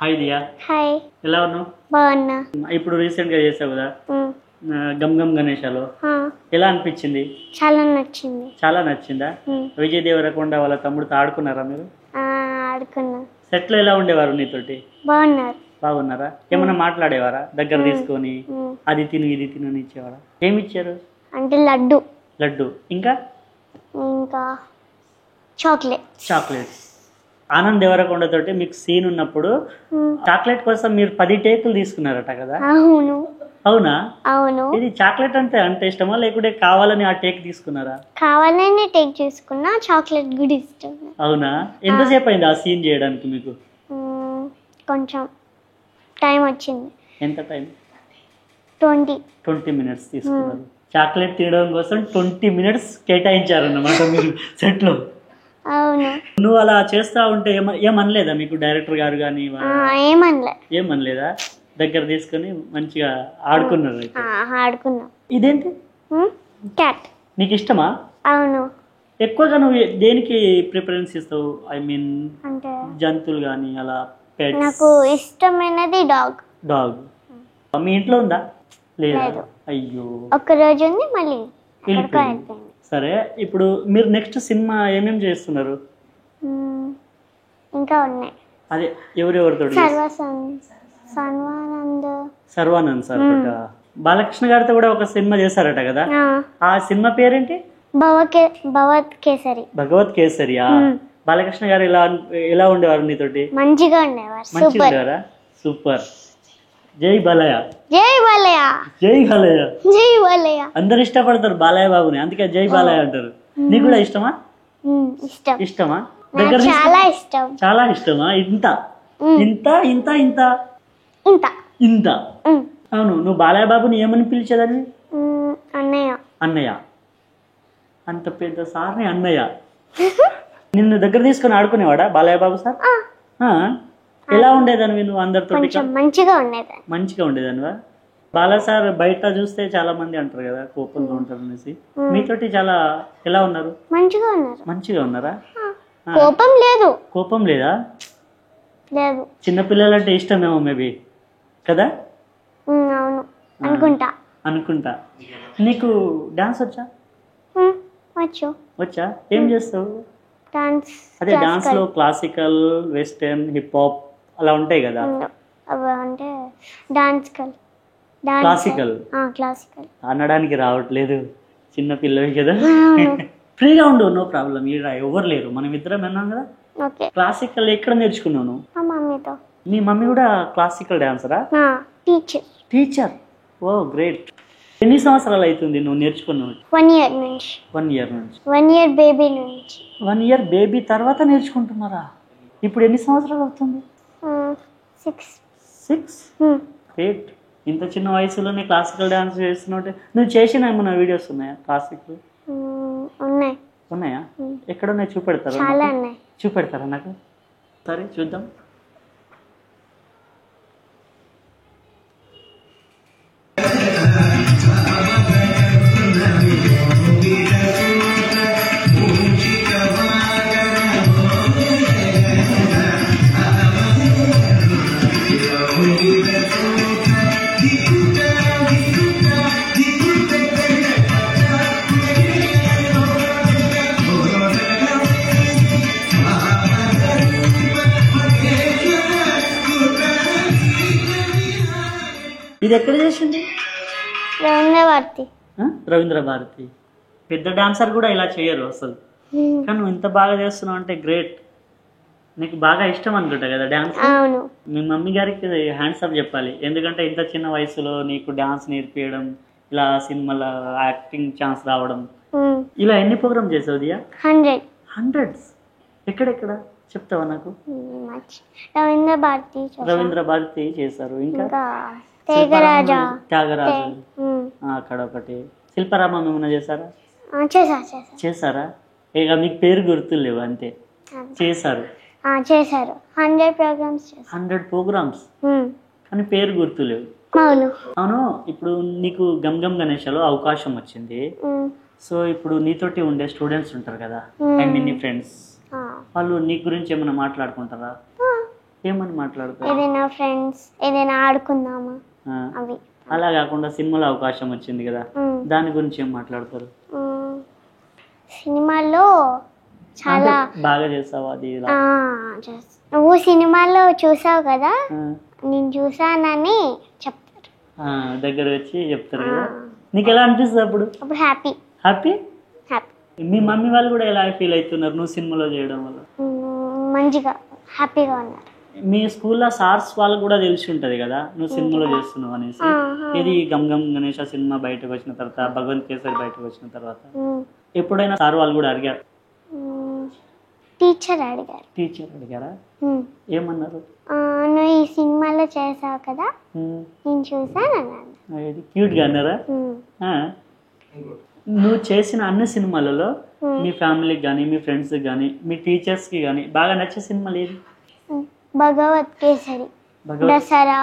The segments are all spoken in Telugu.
హాయ్ దియా. హాయ్. ఎలా ఉన్నావు? బాగున్నా. ఇప్పుడు రీసెంట్ గా చేసావు కదా గమ్ గమ్ గణేశాలో, ఎలా అనిపించింది? చాలా నచ్చింది. చాలా నచ్చిందా? విజయ్ దేవరకొండ వాళ్ళ తమ్ముడితో ఆడుకున్నారా మీరు? ఆడుకున్నా. సెట్ లో ఎలా ఉండేవారు నీతోటి? బాగున్నారు. బాగున్నారా? ఏమన్నా మాట్లాడేవారా? దగ్గర తీసుకొని అది తిను ఇది తిను అని ఇచ్చేవారా? ఏమి ఇచ్చారు? అంటే లడ్డు. లడ్డు. ఇంకా ఇంకా చాక్లెట్. చాక్లెట్స్. ఆనంద్ దేవరకొండ తోటి మీకు సీన్ ఉన్నప్పుడు చాక్లెట్ కోసం మీరు 10 టేకులు తీసుకున్నారట కదా? అవును. అవునా? అవును. ఇది చాక్లెట్ అంటే ఇష్టమా లేకుంటే కావాలని ఆ టేక్ తీసుకున్నారా? కావాలని టేక్ చేసుకున్నా, చాక్లెట్ కూడా ఇష్టం. అవునా? ఎంతసేపు అయింది ఆ సీన్ చేయడానికి మీకు? కొంచెం టైం వచ్చింది. ఎంత టైం? 20 మినిట్స్ తీసుకున్నారు. చాక్లెట్ తినడం కోసం 20 మినిట్స్ కేటాయించారన్నమాట మీరు సెట్ లో. అవును. నువ్వు అలా చేస్తా ఉంటే ఏమనలేదా మీకు డైరెక్టర్ గారు కానీ? ఏమనలేదా? దగ్గర తీసుకొని మంచిగా ఆడుకున్నారు. ఆడుకున్నా. ఇదేంటి? క్యాట్. నీకు ఇష్టమా? అవును. ఎక్కువగా నువ్వు దేనికి ప్రిఫరెన్స్ ఇస్తావు? ఐ మీన్ అంటే జంతువులు కానీ అలా? నాకు ఇష్టమైనది డాగ్. మీ ఇంట్లో ఉందా? లేదు. అయ్యో. ఒక రోజు ఉంది, మళ్ళీ సరే. ఇప్పుడు మీరు నెక్స్ట్ సినిమా ఏమేమి చేస్తున్నారు? ఇంకా ఉన్నాయి. అదే ఎవరెవరితో? సర్వానంద్ సార్ తోట. బాలకృష్ణ గారితో కూడా ఒక సినిమా చేశారట కదా? ఆ సినిమా పేరేంటి? భగవత్ కేసరియా? బాలకృష్ణ గారు ఎలా ఉండేవారు నీతోటి? మంచిగా ఉండేవారా? సూపర్. జై బాలయ్య. అందరు ఇష్టపడతారు బాలయ్య బాబుని, అందుకే జై బాలయ్య అంటారు. నీకు కూడా ఇష్టమా? ఇష్టమా? దగ్గర చాలా ఇష్టమా? ఇంత. అవును. నువ్వు బాలయ్య బాబుని ఏమని పిలిచేదాన్ని? అన్నయ్య. అంత పెద్ద సార్ని అన్నయ్య. నిన్ను దగ్గర తీసుకొని ఆడుకునేవాడా బాలయ్య బాబు సార్? ఎలా ఉండేదాన్ని నువ్వు అందరితో? మంచిగా ఉండేదానివా? బాలా సార్ బయట చూస్తే చాలా మంది అంటారు కదా కోపంగా ఉంటారు అనేసి. మీతోటి చాలా ఎలా ఉన్నారు? మంచిగా ఉన్నారా? కోపం లేదా? చిన్నపిల్లలంటే ఇష్టమేమో మేబీ కదా? అనుకుంటా. నీకు డాన్స్ వచ్చా? ఏం చేస్తావు? అదే డాన్స్ లో క్లాసికల్, వెస్టర్న్, హిప్ హాప్ అలా ఉంటాయి కదా? క్లాసికల్ అనడానికి రావట్లేదు, చిన్న పిల్లవి కదా. ఫ్రీగా ఉండు, నో ప్రాబ్లం. ఎవరు లేరు, మనం ఇద్దరం విన్నాం కదా. క్లాసికల్ ఎక్కడ నేర్చుకున్నాను? మీ మమ్మీ కూడా క్లాసికల్ డాన్సరా? టీచర్. ఓ గ్రేట్. ఎన్ని సంవత్సరాలు అవుతుంది నువ్వు నేర్చుకున్నావు? 1 year నుంచి. 1 year బేబీ నుంచి. 1 year బేబీ తర్వాత నేర్చుకుంటున్నారా? ఇప్పుడు ఎన్ని సంవత్సరాలు అవుతుంది? 6. గ్రేట్. ఇంత చిన్న వయసులోనే క్లాసికల్ డాన్స్ చేస్తున్నట్టే. నువ్వు చేసిన ఏమన్నా వీడియోస్ ఉన్నాయా క్లాసికల్? ఉన్నాయా? ఎక్కడున్నాయి? చూపెడతారా నాకు? సరే చూద్దాం. ఇది ఎక్కడ చేసింది? రవీంద్ర భారతి. పెద్ద డాన్సర్ కూడా ఇలా చేయరు అసలు. కానీ నువ్వు ఇంత బాగా చేస్తున్నావు అంటే గ్రేట్. నీకు బాగా ఇష్టం అనుకుంటా కదా డాన్స్? మీ మమ్మీ గారికి హ్యాండ్స్ అప్ చెప్పాలి. ఎందుకంటే ఇంత చిన్న వయసులో నీకు డాన్స్ నేర్పించడం, ఇలా సినిమాలో యాక్టింగ్ ఛాన్స్ రావడం. ఇలా ఎన్ని ప్రోగ్రామ్ చేసావు దియా? 100. ఎక్కడెక్కడ చెప్తావా నాకు? రవీంద్ర భారతి చేశారు. ఇంకా త్యాగరాజు అక్కడ ఒకటి. శిల్పారామం ఏమైనా చేశారా? ఇక మీకు పేరు గుర్తులేవు అంతే. చేశారు 100 ప్రోగ్రామ్స్ కానీ పేరు గుర్తులేవు. అవును. ఇప్పుడు నీకు గమ్ గమ్ గణేశాలో అవకాశం వచ్చింది. సో ఇప్పుడు నీతోటి ఉండే స్టూడెంట్స్ ఉంటారు కదా, ఐ మీన్ నీ ఫ్రెండ్స్, వాళ్ళు నీ గురించి ఏమైనా మాట్లాడుకుంటారా? ఏమని మాట్లాడతారు? ఏదైనా ఫ్రెండ్స్ ఏదైనా ఆడుకుందామా అవి. అలా కాకుండా సినిమాలో అవకాశం వచ్చింది కదా, దాని గురించి ఏం మాట్లాడతారు? సినిమాల్లో చాలా బాగా చేస్తావా అది? నువ్వు సినిమాలో చూసావు కదా, నేను చూసానని చెప్తారు, దగ్గర వచ్చి చెప్తారు కదా. నీకు ఎలా అనిపిస్తుంది అప్పుడు? అప్పుడు హ్యాపీ హ్యాపీ. హ్యాపీ. మీ మమ్మీ వాళ్ళు కూడా ఎలా ఫీల్ అవుతున్నారు నువ్వు సినిమాలో చేయడం వల్ల? మంచిగా హ్యాపీగా ఉన్నారు. మీ స్కూల్లో సార్స్ వాళ్ళకు కూడా తెలిసి ఉంటది కదా నువ్వు సినిమాలో చేస్తున్నావు అనేసి. ఇది గమ్ గమ్ గణేష సినిమా బయటకు వచ్చిన తర్వాత, భగవంత్ కేసరి బయటకు వచ్చిన తర్వాత ఎప్పుడైనా సార్ వాళ్ళు కూడా అడిగారు? టీచర్ అడిగారు. టీచర్ అడిగారా? ఏమన్నారు? నువ్వు ఈ సినిమాలో చేసావు కదా, నేను చూసాను అన్నాను. క్యూట్ గా అన్నారా? నువ్వు చేసిన అన్ని సినిమాలలో మీ ఫ్యామిలీకి కానీ, మీ ఫ్రెండ్స్ కానీ, మీ టీచర్స్ కి కానీ బాగా నచ్చే సినిమాలు ఏది? భగవత్ కేసరి, దసరా,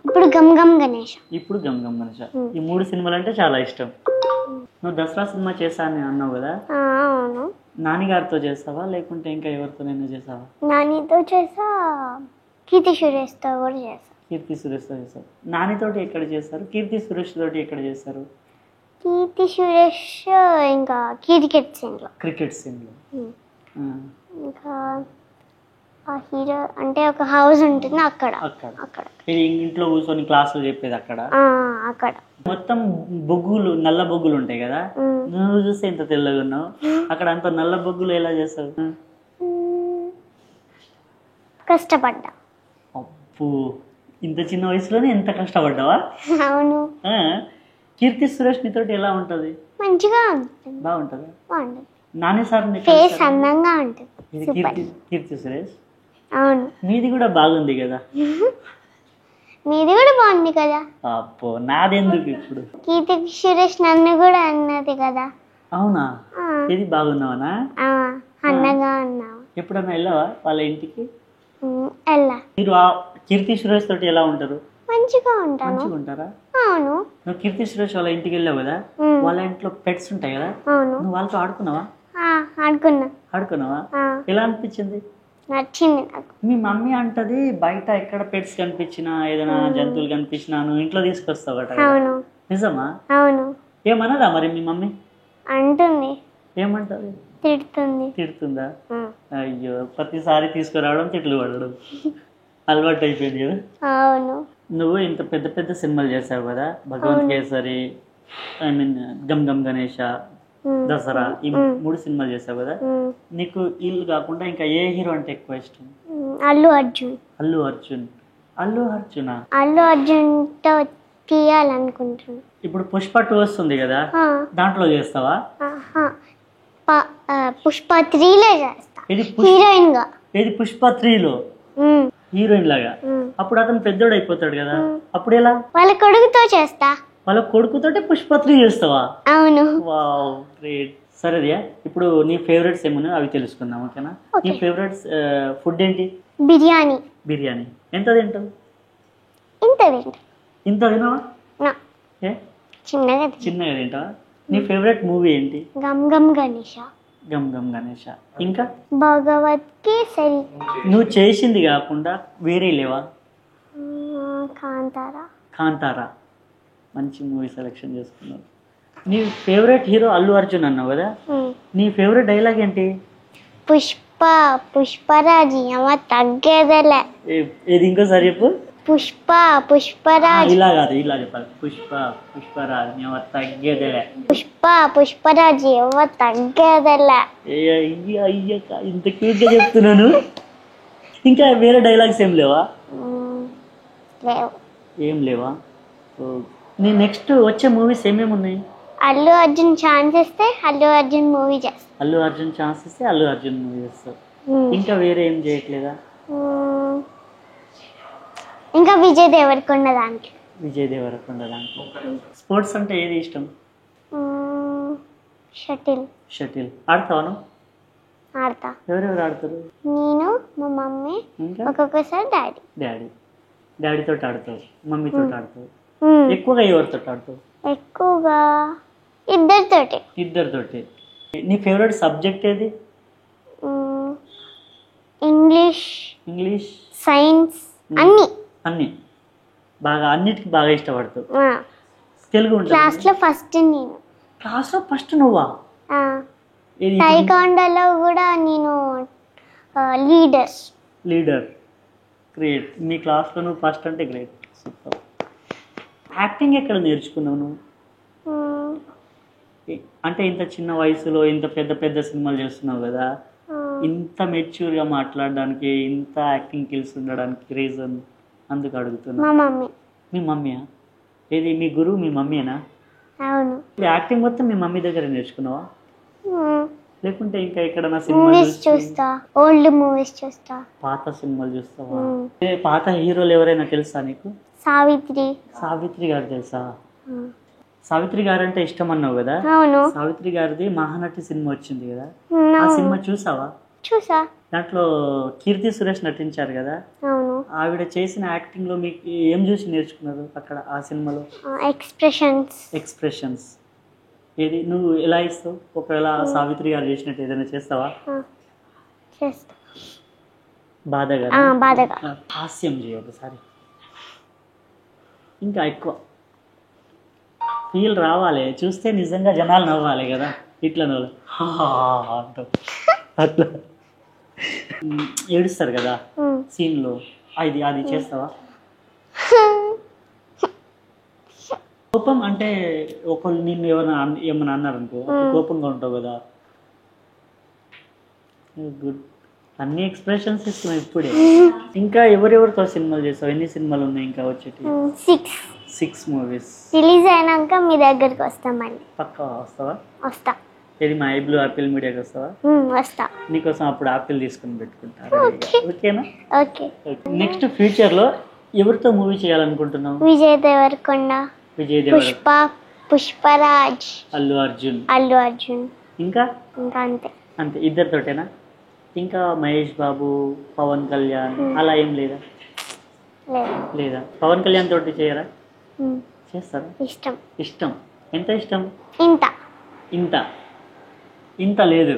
ఇప్పుడు గమ్ గమ్ గణేష. ఇప్పుడు గమ్ గమ్ గణేష. ఈ 3 సినిమాలు అంటే చాలా ఇష్టం. నువ్వు దసరా సినిమా చేశాను అన్నావు కదా, అవును. నాన్నగారితో చేస్తావా లేకుంటే ఇంకా ఎవరితోనైనా చేసావా? నానితో చేసా, కీర్తి సురేష్తో కూడా చేసా. కీర్తి సురేష్తో చేశారు. నానితోటి ఎక్కడ చేస్తారు? కీర్తి సురేష్ తోటి ఎక్కడ చేస్తారు? కీర్తి సురేష్ ఇంకా క్రికెట్ సీన్లో. క్రికెట్ సీన్లో. ఇంకా ఆ హీరో అంటే ఒక హౌస్ ఉంటుంది అక్కడ. అక్కడ ఇంట్లో కూర్చొని క్లాసులు చెప్పేది అక్కడ. అక్కడ మొత్తం బొగ్గులు, నల్ల బొగ్గులు ఉంటాయి కదా, నువ్వు చూస్తే ఇంత తెల్లగా ఉన్నావు, అక్కడ అంత నల్ల బొగ్గులు ఎలా చేస్తావు? కష్టపడ్డా. అప్పు, ఇంత చిన్న వయసులోనే ఎంత కష్టపడ్డావా? అవును. కీర్తి సురేష్ నీతోటి ఎలా ఉంటది? మంచిగా ఉంటుంది. బాగుంటది. బాగుంటుంది. నాని సార్ ఫేస్ అందంగా ఉంటుంది. కీర్తి సురేష్. అవును. మీది కూడా బాగుంది కదా. మీది కూడా బాగుంది కదా. అప్పో, నాదెందుకు ఇప్పుడు? కీర్తి సురేష్ నన్ను కూడా అన్నది కదా. అవునా? ఇది బాగున్నావనా? అందంగా ఉన్నావు. ఎప్పుడన్నా వెళ్ళావా వాళ్ళ ఇంటికి? వెళ్ళా. మీరు కీర్తి సురేష్ తోటి ఎలా ఉంటారు? మంచిగా ఉంటాను. మంచిగా ఉంటారా? అవును. నువ్వు కీర్తి సురేష్ వాళ్ళ ఇంటికి వెళ్ళావు కదా, వాళ్ళ ఇంట్లో పెట్స్ ఉంటాయి కదా, నువ్వు వాళ్ళతో ఆడుకున్నావా? ఆడుకున్నావా? ఎలా అనిపించింది? నచ్చింది నాకు. మీ మమ్మీ అంటది బయట ఎక్కడ పెట్స్ కనిపించినా, ఏదైనా జంతువులు కనిపించినా నువ్వు ఇంట్లో తీసుకొస్తావట. అవును. నిజమా? అవును. ఏమన్నదా మరి మీ మమ్మీ? అంటుంది. ఏమంటది? తిడుతుంది. తిడుతుందా? అయ్యో, ప్రతిసారి తీసుకురావడం, తిట్లు పడడం అలవాటు అయిపోయింది కదా. అవును. నువ్వు ఇంత పెద్ద పెద్ద సినిమాలు చేసావు కదా, భగవంత్ కేసరి, ఐ మీన్ గమ్ గమ్ గణేష, దసరా, ఈ 3 సినిమాలు చేసావు కదా, నీకు వీళ్ళు కాకుండా ఇంకా ఏ హీరో అంటే ఎక్కువ ఇష్టం? అల్లు అర్జున్. అల్లు అర్జున్. అల్లు అర్జునా? అల్లు అర్జున్ తో తీయాలనుకుంటున్నా. ఇప్పుడు పుష్ప 2 వస్తుంది కదా, దాంట్లో చేస్తావా? పుష్ప 3లో చేస్తా, హీరోయిన్ గా. ఏది పుష్ప 3లో హీరోయిన్ లాగా? అప్పుడు అతను పెద్దోడు అయిపోతాడు కదా, అప్పుడు ఎలా? వాళ్ళ కొడుకుతో చేస్తా. వాళ్ళ కొడుకుతోటే పుష్ప 3 చేస్తావా? అవును. Wow, great. సరేదియా, ఇప్పుడు నీ ఫేవరెట్స్ ఏమున్నాయో అవి తెలుసుకుందాం, ఓకేనా? నీ ఫేవరెట్స్ ఫుడ్ ఏంటి? బిర్యానీ. బిర్యానీ ఎంత తింటావు? ఇంత తినవా? చిన్నగా తింటావా? నీ ఫేవరెట్ మూవీ ఏంటి? గమ్ గమ్ గణేష. గమ్ గమ్ గణేష. ఇంకా భగవత్ కేసరి. నువ్వు చేసింది కాకుండా వేరే లేవా? కాంతారా. కాంతారా, మంచి మూవీ సెలెక్షన్ చేసుకున్నావు. నీ ఫేవరెట్ హీరో అల్లు అర్జున్ అన్నావు కదా, నీ ఫేవరెట్ డైలాగ్ ఏంటి? పుష్పరాజు ఏమ తగ్గేదలే. ఏది ఇంకోసారి చెప్పు. పుష్పరాజు. ఇలా కాదు, ఇలా చెప్పాలి. పుష్పరాజు ఏమ తగ్గేదలే. పుష్పరాజు ఏమ తగ్గేదలే. అయ్యక ఇంత క్యూట్ గా చెప్తున్నాను. ఇంకా వేరే డైలాగ్స్ ఏం లేవా? ఏం లేవా? నీ నెక్స్ట్ వచ్చే మూవీస్ ఏమేమి ఉన్నాయి? అల్లు అర్జున్ ఛాన్స్ ఇస్తే అల్లు అర్జున్ మూవీ చేస్తా. అల్లు అర్జున్ ఛాన్స్ ఇస్తే అల్లు అర్జున్ మూవీ చేస్తావు. ఇంకా వేరే ఏం చేయట్లేదా? ఇంకా విజయ్ దేవరకొండ దాంట్లో. స్పోర్ట్స్ అంటే ఏది ఇష్టం? షటిల్. ఆడతావా? ఆడతా. ఎవరెవరు ఆడతారు? నేను, మా మమ్మీ, ఒక్కొక్కసారి డాడీ తోటి ఆడతావు, మమ్మీ తోటి ఆడతావు. ఎక్కువగా ఎవరితో ఆడతావు? ఎక్కువగా ఇద్దరితోటి. నీ ఫేవరెట్ సబ్జెక్ట్ ఏది? ఇంగ్లీష్ సైన్స్ అన్ని బాగా అన్నిటికీ బాగా ఇష్టపడతావు. తెలుగు క్లాస్లో ఫస్ట్ నేను. క్లాస్లో ఫస్ట్ నువ్వా? టైకాండోలో కూడా నేను లీడర్. గ్రేట్. మీ క్లాస్లో నువ్వు ఫస్ట్ అంటే గ్రేట్. సూపర్. యాక్టింగ్ ఎక్కడ నేర్చుకున్నావు నువ్వు? అంటే ఇంత చిన్న వయసులో ఇంత పెద్ద పెద్ద సినిమాలు చేస్తున్నావు కదా, ఇంత మెచ్యూర్గా మాట్లాడడానికి, ఇంత యాక్టింగ్ స్కిల్స్ ఉండడానికి రీజన్ అందుకు అడుగుతున్నా. మీ మమ్మీయా? ఏది మీ గురువు మీ మమ్మీనా? అవును. యాక్టింగ్ మొత్తం మీ మమ్మీ దగ్గర నేర్చుకున్నావా, లేకుంటే ఇంకా ఎక్కడన్నా మూవీస్ చూస్తా, ఓల్డ్ మూవీస్ చూస్తా, పాత సినిమాలు చూస్తావా? పాత హీరోలు ఎవరైనా తెలుసా నీకు? సావిత్రి గారు తెలుసా? సావిత్రి గారు అంటే ఇష్టం అన్నావు కదా. సావిత్రి గారిది మహానటి సినిమా వచ్చింది కదా, ఆ సినిమా చూసావా? చూసా. దాంట్లో కీర్తి సురేష్ నటించారు కదా, ఆవిడ చేసిన యాక్టింగ్ లో మీకు ఏం చూసి నేర్చుకున్నారు అక్కడ ఆ సినిమాలో? ఎక్స్ప్రెషన్స్. ఏది నువ్వు ఎలా ఇస్తావు? ఒకవేళ సావిత్రి గారు చేసినట్టు ఏదైనా చేస్తావా? బాధగా హాస్యం చేయాలి సారీ, ఇంకా ఎక్కువ ఫీల్ రావాలి, చూస్తే నిజంగా జనాలు నవ్వాలి కదా, ఇట్లా నవ్వాలి అంటావు అట్లా ఏడుస్తారు కదా సీన్లో, అది చేస్తావా? కోపం అంటే ఒకళ్ళు నిన్ను ఏమన్నా అన్నారనుకో, కోపంగా ఉంటావు కదా. గుడ్. అన్ని ఎక్స్ప్రెషన్స్ ఇస్తున్నావు ఇప్పుడే. ఇంకా ఎవరెవరితో సినిమాలు చేస్తావు? ఎన్ని సినిమాలు ఉన్నాయి ఇంకా వచ్చేటి? 6 మూవీస్. రిలీజ్ అయినాక మీ దగ్గరికి వస్తాం. పక్కా వస్తావా? వస్తా. ఇది మా ఐబ్లూ ఆపిల్ మీడియాకి వస్తావా? వస్తా. నీకోసం అప్పుడు ఆపిల్ తీసుకుని పెట్టుకుంటా. ఓకేనా? ఓకే. నెక్స్ట్ ఫ్యూచర్ లో ఎవరితో మూవీ చేయాలనుకుంటున్నావు? విజయ్ దేవరకొండ, పుష్పరాజ్, అల్లు అర్జున్. ఇంకా అంతే. ఇద్దరితోటేనా? ఇంకా మహేష్ బాబు, పవన్ కళ్యాణ్ అలా ఏం లేదా? పవన్ కళ్యాణ్ తోటి చేయరా? చేస్తారా? ఇష్టం. ఎంత ఇష్టం? ఇంత లేదు.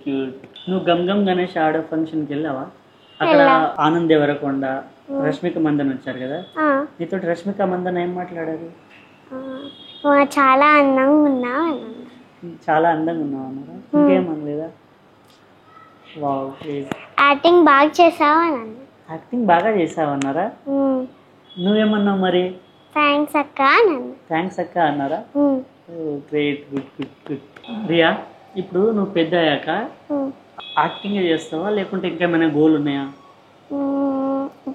క్యూట్. నువ్వు గమ్ గణేష్ ఆడో ఫంక్షన్కి వెళ్ళావా? అక్కడ ఆనంద్ దేవరకొండ, రష్మిక మందన్ వచ్చారు కదా, నీతో రష్మిక మందన్ ఏం మాట్లాడారు? చాలా అందంగా ఉన్నావు అన్నారా? ఇంకేమనలేదా? యాక్టింగ్ బాగా చేసావన్నారా? నువ్వేమన్నావు మరి? థ్యాంక్స్ అక్క అన్నారా? గ్రేట్. గుడ్. రియా, ఇప్పుడు నువ్వు పెద్ద అయ్యాక యాక్టింగ్ చేస్తావా, లేకుంటే ఇంకేమైనా గోల్ ఉన్నాయా?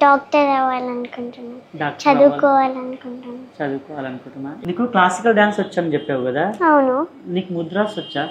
డాక్టర్ అవ్వాలనుకుంటున్నా, చదువుకోవాలనుకుంటున్నా. నీకు క్లాసికల్ డాన్స్ వచ్చని చెప్పావు కదా. అవును. నీకు ముద్రాస్ వచ్చా?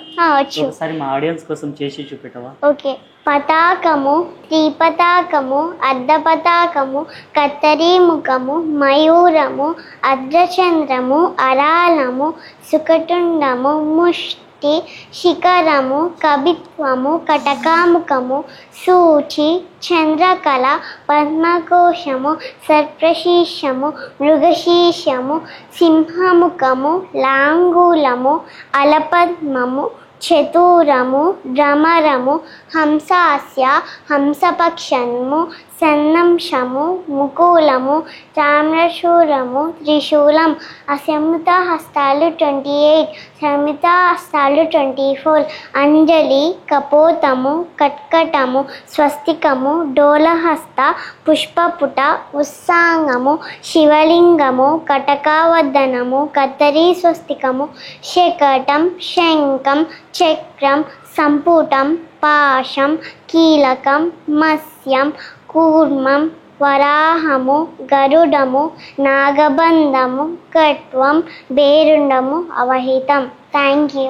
ఒకసారి మా ఆడియన్స్ కోసం చేసి చూపెట్టవా? ఓకే. పతాకము, త్రిపతాకము, అర్ధపతాకము, కత్తరీ ముఖము, మయూరము, అర్ధచంద్రము, అరాళము, సుకటుండము, ముష్టి, శిఖరము, కవిత్వము, కటకాముఖము, సూచి, చంద్రకళ, పద్మకోశము, సర్పశీర్షము, మృగశీర్షము, సింహముఖము, లాంగూలము, అలపద్మము, చతురము, భ్రమరము, హంసాస్య, హంసపక్షము, సన్నంశము, ముకూలము, తామ్రశూలము, త్రిశూలం, అసంయుత హస్తాలు 28, సంయుత హస్తాలు 24, అంజలి, కపోతము, కట్కటము, స్వస్తికము, డోలహస్త, పుష్పపుట, ఉత్సాంగము, శివలింగము, కటకావదనము, కత్తరీ స్వస్తికము, శకటం, శంఖం, చక్రం, సంపుటం, పాశం, కీలకం, మత్స్యం, కూర్మం, వరాహము, గరుడము, నాగబంధము, కట్వం, బేరుండము, అవహితం. Thank you.